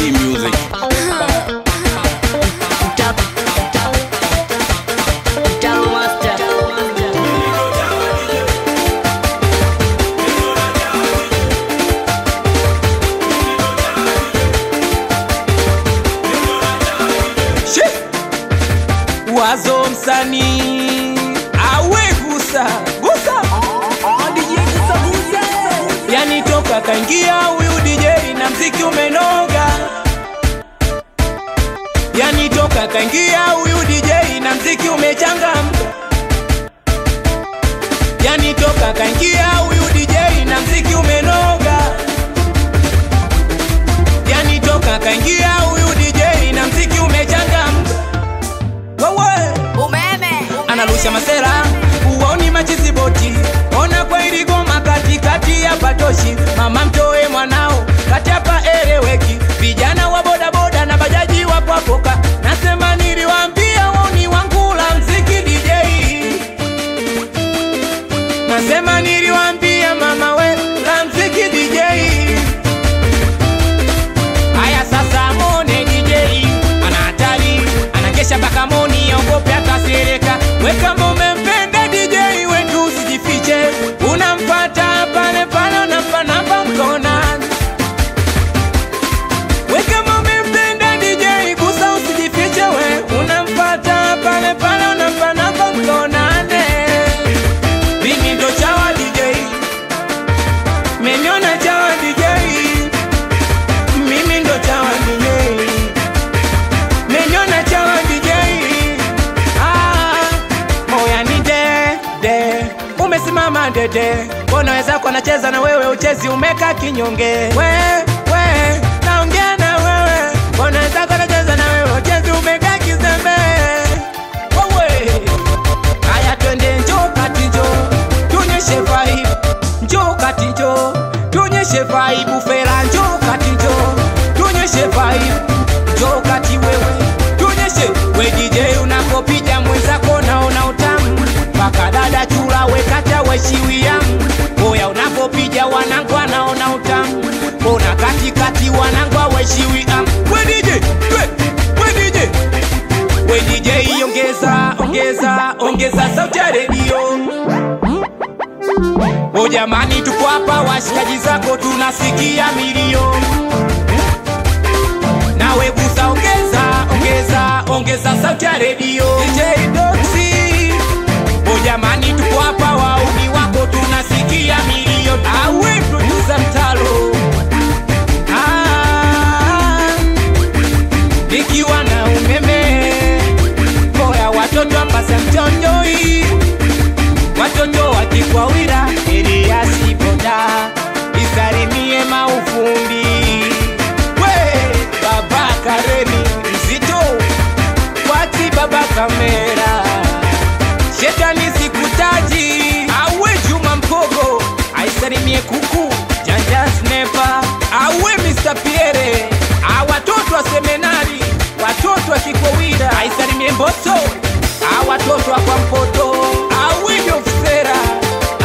D Music. Wazo msanii awe gusa DJ gusa yani toka kaingia huyu DJ na mziki umenoga, yani toka kaingia huyu DJ na mziki umechangamka, yani toka kaingia huyu DJ na mziki umenoga, yani toka kaingia huyu DJ na mziki umechangamka. Analusha masera uoni machizi boti, ona kwa ili goma katikati ya patoshi. Mama mtoe mwanao kati hapa eleweki, vijana wa boda boda na bajaji wapoka. Nasema niliwaambia woni wangu la mziki DJ, nasema niliwaambia mama we la mziki DJ. Haya sasa mone DJ ana hatari, anakesha baka moni yaogope atasereka. Weka mume mpenda DJ wetu usijifiche, unampata pale pale unapanapa mkona. Weka mume mpenda DJ gusa usijifiche we, unampata pale pale unapanapa mkona. Mimi ndo chawa DJ, meniona chawa DJ, mimi ndo chawa DJ, meniona chawa DJ. Umesimama dede, mbona wezako anacheza na wewe uchezi umeka kinyonge. We, naongea na wewe, mbona wezako anacheza na wewe uchezi umeka kizembe. Haya twende njoo kati njoo, tunyeshe vibe. Njoo kati njoo, tunyeshe vibe. Fera njoo kati njoo, tunyeshe vibe. Njoo kati wewe, tunyeshe. We DJ unakopiga mwenzako naona utamu, paka dada chula wekata weshiwia. Oya unapopiga wanangu wanaona utamu, ona katikati wanangu weshiwia. We DJ, we DJ, we DJ ongeza sauti ya radio. O jamani tuko hapa washikaji zako tunasikia milio. Nawe gusa ongeza sauti ya radio. DJ Doxy, o jamani tuko hapa wauni wako tunasikia milio. Awe producer Mtalo, nikiwa na umeme. Boya watoto ambasa mchondoi, watoto wakikwawira Eliasi boda, isalimie maufundi. We baba Kareni mzito, wati baba kamera, shetani sikutaji. Awe Juma Mpogo, aisalimie kuku Janja Snepa. Awe Mr. Pierre, watoto wa seminari, watoto wa kikwawira, aisalimie Mboso. Watoto wa kwa Mpoto, awe Jofsera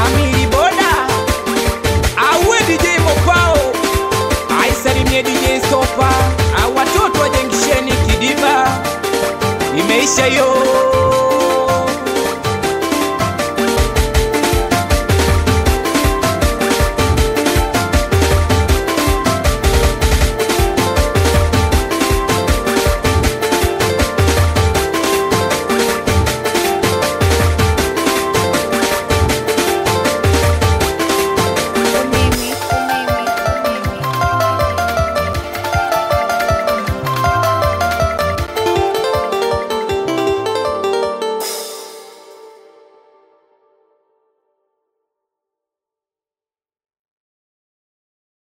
Amiri Boda. Awe DJ Mopao, aisalimie DJ Sopa. Watoto wa Jengisheni Kidiba. Imeisha yo.